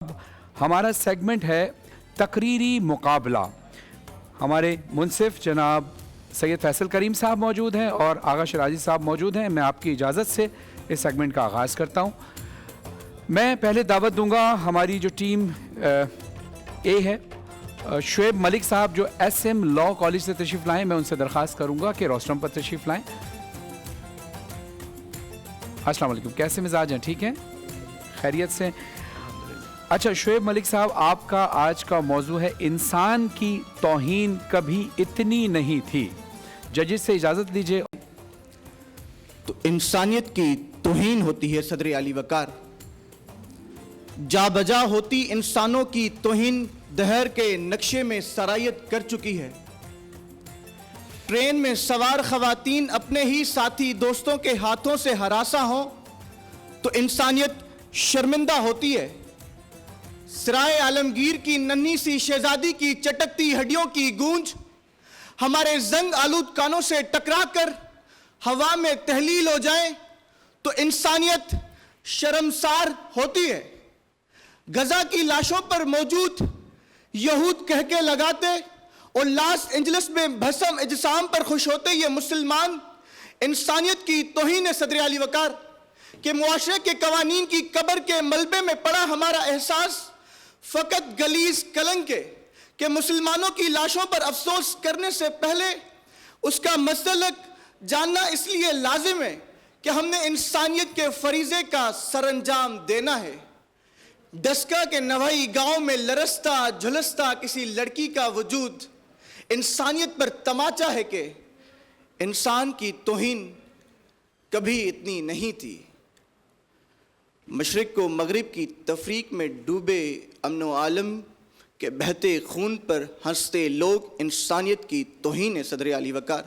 हमारा सेगमेंट है तकरीरी मुकाबला। हमारे मुंसिफ जनाब सैयद फैसल करीम साहब मौजूद हैं और आगा शराजी साहब मौजूद हैं। मैं आपकी इजाज़त से इस सेगमेंट का आगाज़ करता हूं। मैं पहले दावत दूंगा हमारी जो टीम ए है, शुएब मलिक साहब जो SM लॉ कॉलेज से तशरीफ़ लाएँ, मैं उनसे दरख्वास्त करूंगा कि रोस्टरम पर तशरीफ़ लाएँ। अस्सलाम वालेकुम, कैसे मिजाज हैं? ठीक हैं, खैरियत से? अच्छा शुएब मलिक साहब, आपका आज का मौजू है इंसान की तौहीन कभी इतनी नहीं थी। जजेस से इजाज़त लीजिए। तो इंसानियत की तौहीन होती है सदर आली वकार, जा बजा होती इंसानों की तौहीन दहर के नक्शे में सरायत कर चुकी है। ट्रेन में सवार खवातीन अपने ही साथी दोस्तों के हाथों से हरासा हो तो इंसानियत शर्मिंदा होती है। सिराए आलमगीर की नन्ही सी शहजादी की चटकती हड्डियों की गूंज हमारे जंग आलूद कानों से टकरा कर हवा में तहलील हो जाए तो इंसानियत शर्मसार होती है। गजा की लाशों पर मौजूद यहूद कह के लगाते और लॉस एंजलिस में भस्म इजसाम पर खुश होते ये मुसलमान इंसानियत की तौहीन सदर आली वकार के मुआशरे के कवानीन की कब्र के मलबे में पड़ा हमारा एहसास फकत गलीज कलंक है कि मुसलमानों की लाशों पर अफसोस करने से पहले उसका मसलक जानना इसलिए लाजिम है कि हमने इंसानियत के फरीजे का सरंजाम देना है। डस्का के नवाई गांव में लरसता झुलसता किसी लड़की का वजूद इंसानियत पर तमाचा है कि इंसान की तौहीन कभी इतनी नहीं थी। मशरिक को मगरिब की तफरीक में डूबे अमन आलम के बहते खून पर हंसते लोग इंसानियत की तौहीन सदर आली वकार।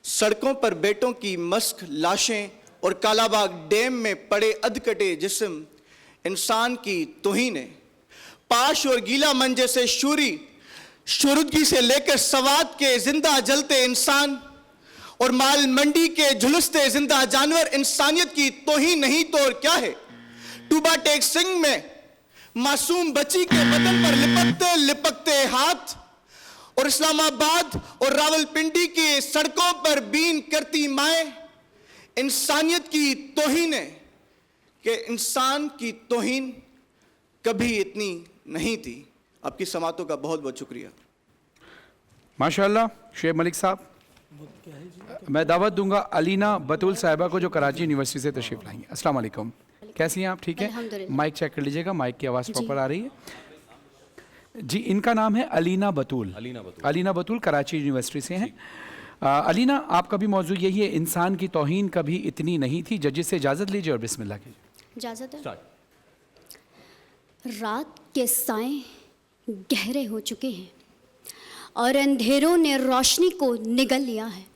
सड़कों पर बेटों की मस्क लाशें और कालाबाग डैम में पड़े अधकटे जिस्म इंसान की तौहीन है। पाश और गीला मंजे से शुरुदगी से लेकर सवात के जिंदा जलते इंसान और माल मंडी के झुलसते जिंदा जानवर इंसानियत की तौहीन नहीं तो और क्या है। टूबा टेक सिंह में मासूम बच्ची के बदन पर लिपकते लिपकते हाथ और इस्लामाबाद और रावलपिंडी की सड़कों पर बीन करती माएं इंसानियत की तौहीन है कि इंसान की तौहीन कभी इतनी नहीं थी। आपकी समातों का बहुत बहुत शुक्रिया। माशाअल्लाह शुएब मलिक साहब। मैं दावत दूंगा अलीना बतूल साहिबा को जो कराची यूनिवर्सिटी से तशरीफ लाएंगे। अस्सलाम वालेकुम, कैसी हैं आप? ठीक है, माइक चेक कर लीजिएगा, माइक की आवाज़ प्रॉपर आ रही है जी। इनका नाम है अलीना बतूल। अलीना बतूल कराची यूनिवर्सिटी से हैं। अलीना, आपका भी मौजू यही है, इंसान की तौहीन कभी इतनी नहीं थी। जजेस से इजाज़त लीजिए और बिस्मिल्लाह कीजिए। इजाज़त है। रात के साए गहरे हो चुके हैं और अंधेरों ने रोशनी को निगल लिया है।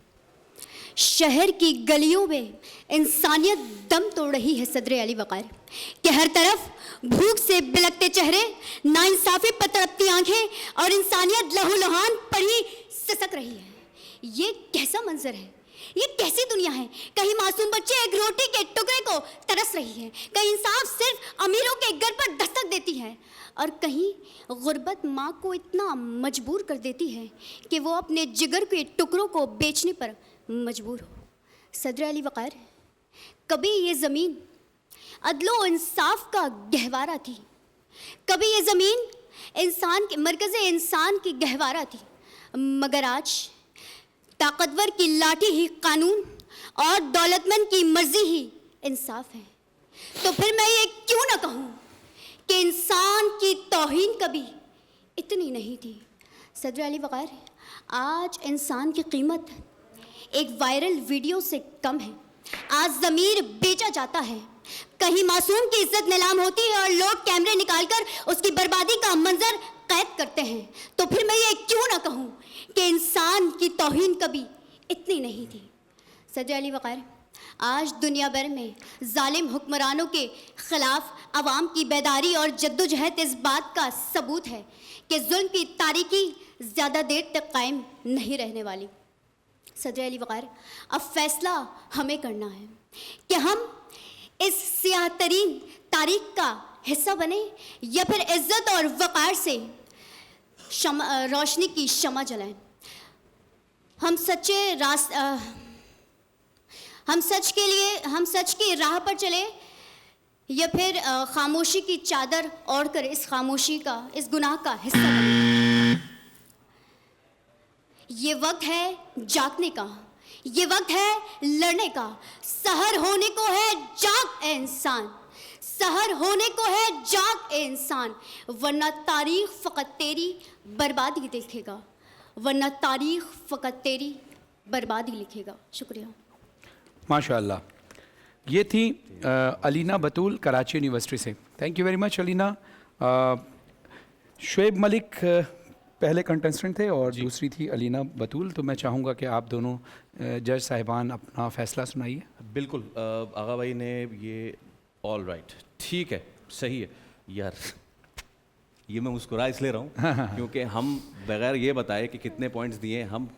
शहर की गलियों में इंसानियत दम तोड़ रही है सदर अली वकार कि हर तरफ भूख से बिलकते चेहरे, नाइंसाफी पर तड़पती आंखें और इंसानियत लहूलुहान पड़ी सिसक रही है। ये कैसा मंजर है, ये कैसी दुनिया है? कहीं मासूम बच्चे एक रोटी के टुकड़े को तरस रही है, कहीं इंसाफ सिर्फ अमीरों के घर पर दस्तक देती है और कहीं गुर्बत माँ को इतना मजबूर कर देती है कि वो अपने जिगर के टुकड़ों को बेचने पर मजबूर हो। सदर अली वकार, कभी ये ज़मीन अदलो इंसाफ का गहवारा थी, कभी ये ज़मीन इंसान के मरकज़ इंसान की गहवारा थी, मगर आज ताकतवर की लाठी ही कानून और दौलतमंद की मर्जी ही इंसाफ है। तो फिर मैं ये क्यों ना कहूँ कि इंसान की तौहीन कभी इतनी नहीं थी। सदर अली वकार, आज इंसान की कीमत एक वायरल वीडियो से कम है। आज ज़मीर बेचा जाता है, कहीं मासूम की इज्जत नीलाम होती है और लोग कैमरे निकालकर उसकी बर्बादी का मंजर कैद करते हैं। तो फिर मैं ये क्यों ना कहूँ कि इंसान की तौहीन कभी इतनी नहीं थी। सदर अली वकार, आज दुनिया भर में जालिम हुक्मरानों के खिलाफ अवाम की बेदारी और जद्दोजहद इस बात का सबूत है कि जुल्म की तारीकी ज़्यादा देर तक कायम नहीं रहने वाली। सदर अली वकार, अब फैसला हमें करना है कि हम इस सियाह तरीन तारीख का हिस्सा बने या फिर इज्जत और वक़ार से रोशनी की शमा जलाएं। हम सच की राह पर चले या फिर खामोशी की चादर ओढ़कर इस गुनाह का हिस्सा बने। ये वक्त है जागने का, ये वक्त है लड़ने का। सहर होने को है जाग ए इंसान, सहर होने को है जाग ए इंसान, वरना तारीख फ़कत तेरी बर्बादी देखेगा, वरना तारीख फ़कत तेरी बर्बादी लिखेगा। शुक्रिया। माशाअल्लाह, ये थी अलीना बतूल कराची यूनिवर्सिटी से। Thank you very much Alina. Shoaib Malik पहले कंटेस्टेंट थे और दूसरी थी अलीना बतूल। तो मैं चाहूँगा कि आप दोनों जज साहिबान अपना फ़ैसला सुनाइए। बिल्कुल, आगा भाई ने ये ऑल राइट, ठीक है, सही है यार। ये मैं मुस्कुरा इसलिए रहा हूँ क्योंकि हम बगैर ये बताए कि कितने पॉइंट्स दिए, हम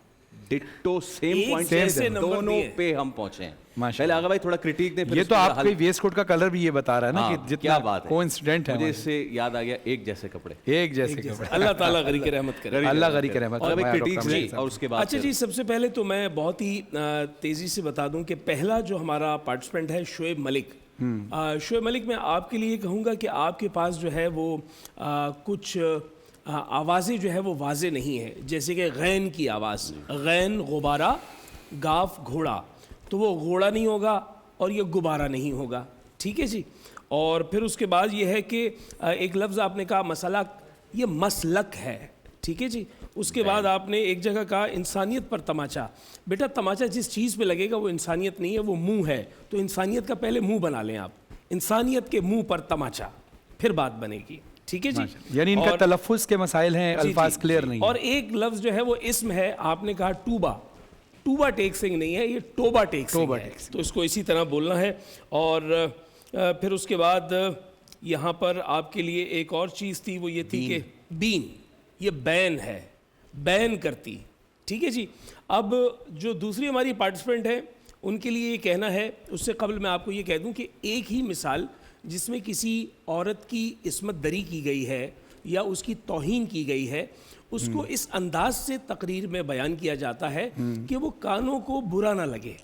डिट्टो सेम पॉइंट्स दोनों पे हम पहुंचे हैं। पहले आगा भाई थोड़ा क्रिटिक दे, ये तो आपके वेस्ट कोट का कलर भी ये बता रहा है ना कि जितना क्या बात है, कोइंसिडेंट है। मुझे इससे याद आ गया, एक जैसे कपड़े, एक जैसे कपड़े। अल्लाह ताला गरी के रहमत करे, अल्लाह गरी के रहमत करे। और उसके बाद अच्छा जी, सबसे पहले तो मैं बहुत ही तेज़ी से बता दूं कि पहला जो हमारा पार्टिसिपेंट है शुएब मलिक। शुएब मलिक, मैं आपके लिए कहूँगा कि आपके पास जो है वो कुछ आवाज़ें जो है वो वाज़े नहीं है। जैसे कि गैन की आवाज़, गैन गुब्बारा, गाफ घोड़ा, तो वो घोड़ा नहीं होगा और ये गुब्बारा नहीं होगा, ठीक है जी। और फिर उसके बाद ये है कि एक लफ्ज़ आपने कहा मसला, ये मसलक है, ठीक है जी। उसके बाद आपने एक जगह कहा इंसानियत पर तमाचा। बेटा, तमाचा जिस चीज़ पे लगेगा वो इंसानियत नहीं है, वो मुंह है। तो इंसानियत का पहले मुंह बना लें आप, इंसानियत के मुंह पर तमाचा, फिर बात बनेगी, ठीक है जी। यानी इनका तलफ़्फ़ुज़ के मसाइल हैं, अल्फाज क्लियर नहीं। और एक लफ्ज़ जो है वो इसम है, आपने कहा टूबा, टूबा टेक्सिंग नहीं है, ये टोबा टेक्सिंग है, तो इसको इसी तरह बोलना है। और फिर उसके बाद यहाँ पर आपके लिए एक और चीज़ थी, वो ये थी कि बीन, ये बैन है, बैन करती, ठीक है जी। अब जो दूसरी हमारी पार्टिसिपेंट है उनके लिए ये कहना है, उससे कबल मैं आपको ये कह दूं कि एक ही मिसाल जिसमें किसी औरत की इस्मत दरी की गई है या उसकी तौहीन की गई है, उसको इस अंदाज से तकरीर में बयान किया जाता है कि वो कानों को बुरा ना लगे,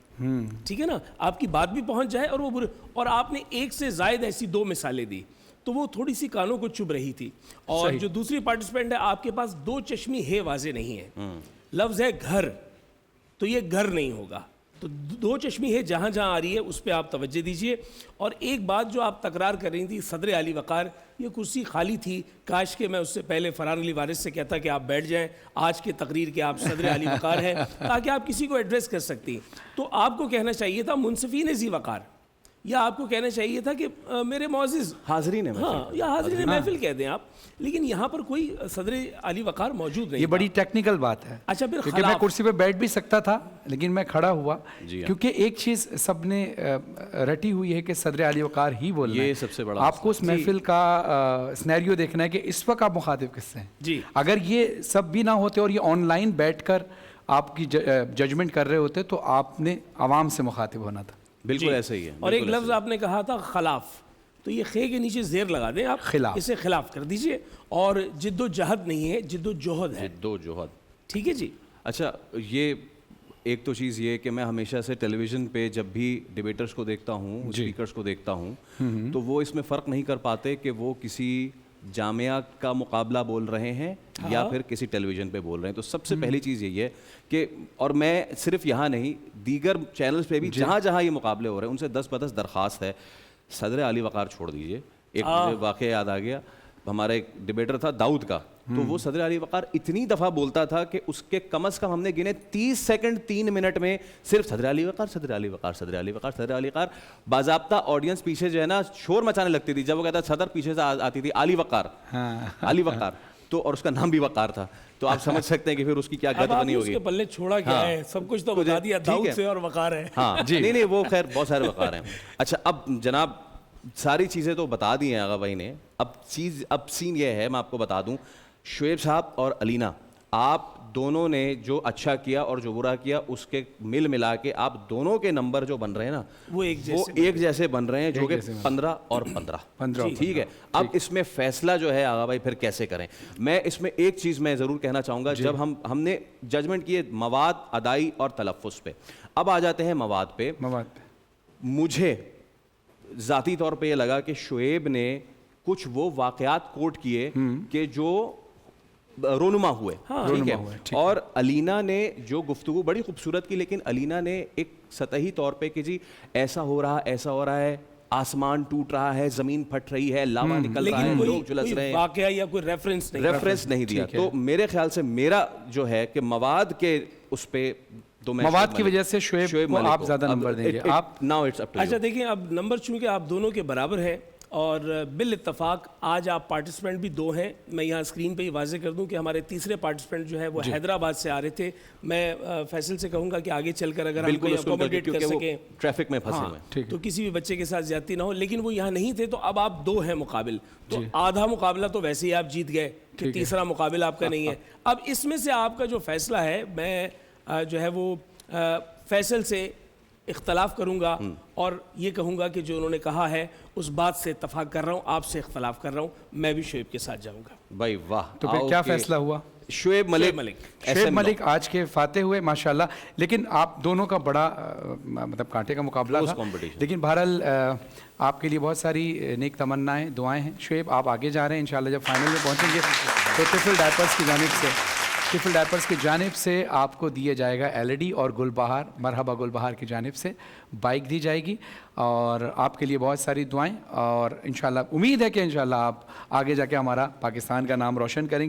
ठीक है ना, आपकी बात भी पहुंच जाए और वो बुरे। और आपने एक से ज़ायद ऐसी 2 मिसालें दी तो वो थोड़ी सी कानों को चुभ रही थी। और जो दूसरी पार्टिसिपेंट है, आपके पास 2 चश्मी है वाजे नहीं है। लफ्ज़ है घर, तो ये घर नहीं होगा। तो 2 चश्मी है जहाँ जहाँ आ रही है उस पर आप तवज्जो दीजिए। और एक बात जो आप तकरार कर रही थी, सदर अली वक़ार, ये कुर्सी खाली थी, काश के मैं उससे पहले फरहान अली वारिस से कहता कि आप बैठ जाएं, आज के तकरीर के आप सदर अली वक़ार हैं, ताकि आप किसी को एड्रेस कर सकती। तो आपको कहना चाहिए था मुनसिफ़ीन ज़ी वक़ार, या आपको कहना चाहिए था कि मेरे मौज़िज़ हाज़रीन है, हाँ, या हाज़रीन महफिल कह दें आप, लेकिन यहाँ पर कोई सदर अली वक़ार मौजूद नहीं। ये बड़ी टेक्निकल बात है। अच्छा, फिर क्योंकि मैं कुर्सी पे बैठ भी सकता था लेकिन मैं खड़ा हुआ, क्योंकि एक चीज़ सबने रटी हुई है कि सदर अली वक़ार ही बोलना है। ये सबसे बड़ा आपको उस महफिल का सिनेरियो देखना है कि इस वक्त आप मुखातिब किससे हैं जी। अगर ये सब भी ना होते और ये ऑनलाइन बैठकर आपकी जजमेंट कर रहे होते तो आपने आवाम से मुखातिब होना था। बिल्कुल ऐसे ही है। और एक लफ्ज़ आपने कहा था खिलाफ, तो ये खे के नीचे ज़ेर लगा दें आप, खिलाफ, इसे खिलाफ कर दीजिए। और जिद्दोजहद नहीं है, जिद्दोजहद है, जिद्दोजहद, ठीक है जी। अच्छा, ये एक तो चीज़ ये कि मैं हमेशा से टेलीविज़न पे जब भी डिबेटर्स को देखता हूँ, स्पीकर्स को देखता हूँ, तो वो इसमें फ़र्क नहीं कर पाते कि वो किसी जामिया का मुकाबला बोल रहे हैं या फिर किसी टेलीविज़न पे बोल रहे हैं। तो सबसे पहली चीज़ यही है कि, और मैं सिर्फ यहाँ नहीं, दीगर चैनल्स पे भी जहाँ जहाँ ये मुकाबले हो रहे हैं उनसे 10 दरख्वास्त है, सदर अली वक़ार छोड़ दीजिए। एक मुझे वाक़या याद आ गया, हमारा एक डिबेटर था दाऊद का, तो वो सदर अली वक़ार इतनी दफ़ा बोलता था कि उसके कम से कम हमने गिने 30 सेकंड 3 मिनट में सिर्फ सदर अली वक़ार, सदर अली वक़ार, सदर अली वक़ार, सदर अली वक़ार। बाज़ाब्ता ऑडियंस पीछे जो है ना शोर मचाने लगती थी जब वो कहता सदर, पीछे से आती थी अली वक़ार, अली वक़ार, तो और उसका नाम भी वक़ार था। तो आप समझ सकते हैं कि फिर उसकी क्या गत बनी होगी। उसके पल्ले छोड़ा क्या है, सब कुछ तो बता दिया, दाऊद से और वक़ार है। हाँ जी, नहीं वो खैर बहुत सारे वक़ार हैं। अच्छा, अब जनाब सारी चीज़ें तो बता दी हैं आगा भाई ने। अब सीन ये है, मैं आपको बता दूं, शुएब साहब और अलीना, आप दोनों ने जो अच्छा किया और जो बुरा किया उसके मिल मिला के आप दोनों के नंबर जो बन रहे हैं ना वो एक जैसे बन रहे हैं, जो कि 15 और 15 ठीक है। अब इसमें फैसला जो है आगा भाई फिर कैसे करें, मैं इसमें एक चीज़ मैं ज़रूर कहना चाहूँगा। जब हमने जजमेंट किए मवाद, अदाई और तलफ़्फ़ुज़ पे, अब आ जाते हैं मवाद पे। मुझे ज़ाती तौर पे ये लगा कि शुएब ने कुछ वो वाक़यात कोट किए कि जो रोनुमा हुए, ठीक है। और अलीना ने जो गुफ्तगू बड़ी खूबसूरत की, लेकिन अलीना ने एक सतही तौर पे कि जी ऐसा हो रहा है, आसमान टूट रहा है, ज़मीन फट रही है, लावा निकल रहा है, लोग झुलस रहे हैं, वाकया या कोई रेफरेंस नहीं दिया। तो मेरे ख्याल से मेरा जो है कि मवाद के उस पे मवाद की वजह से शुएब को आप ज्यादा नंबर देंगे। आप now it's up to you. अच्छा देखिए, अब नंबर चूंकि आप दोनों के बराबर हैं और बिल इत्तफाक आज आप पार्टिसिपेंट भी दो हैं। मैं यहाँ स्क्रीन पे ही वाज़ेह कर दूं कि हमारे तीसरे पार्टिसिपेंट जो है वो हैदराबाद से आ रहे थे। मैं फैसल से कहूँगा कि आगे चलकर अगर हम कोई अकोमोडेट कर सकें, ट्रैफिक में फंसे हुए तो किसी भी बच्चे के साथ ज्यादती ना हो। लेकिन वो यहाँ नहीं थे, तो अब आप दो हैं मुकाबिल, तो आधा मुकाबला तो वैसे ही आप जीत गए कि तीसरा मुकाबला आपका नहीं है। अब इसमें से आपका जो फैसला है, मैं जो है वो फैसल से इख्तलाफ करूंगा और ये कहूंगा कि जो उन्होंने कहा है उस बात से इत्तफाक कर रहा हूँ, आपसे इख्तलाफ कर रहा हूँ, मैं भी शुएब के साथ जाऊंगा। भाई वाह, तो फिर क्या फैसला हुआ? शुएब मलिक आज के फाते हुए माशाल्लाह। लेकिन आप दोनों का बड़ा मतलब कांटे का मुकाबला था, लेकिन बहरहाल आपके लिए बहुत सारी नेक तमन्नाएं, दुआएं हैं। शुएब आप आगे जा रहे हैं, इंशाल्लाह जब फाइनल में पहुंचेंगे तो टिफल डायपर्स की जानिब से आपको दिए जाएगा LED और गुलबहार, मरहबा गुलबहार की जानिब से बाइक दी जाएगी और आपके लिए बहुत सारी दुआएं। और इंशाल्लाह उम्मीद है कि इंशाल्लाह आप आगे जाके हमारा पाकिस्तान का नाम रोशन करेंगे।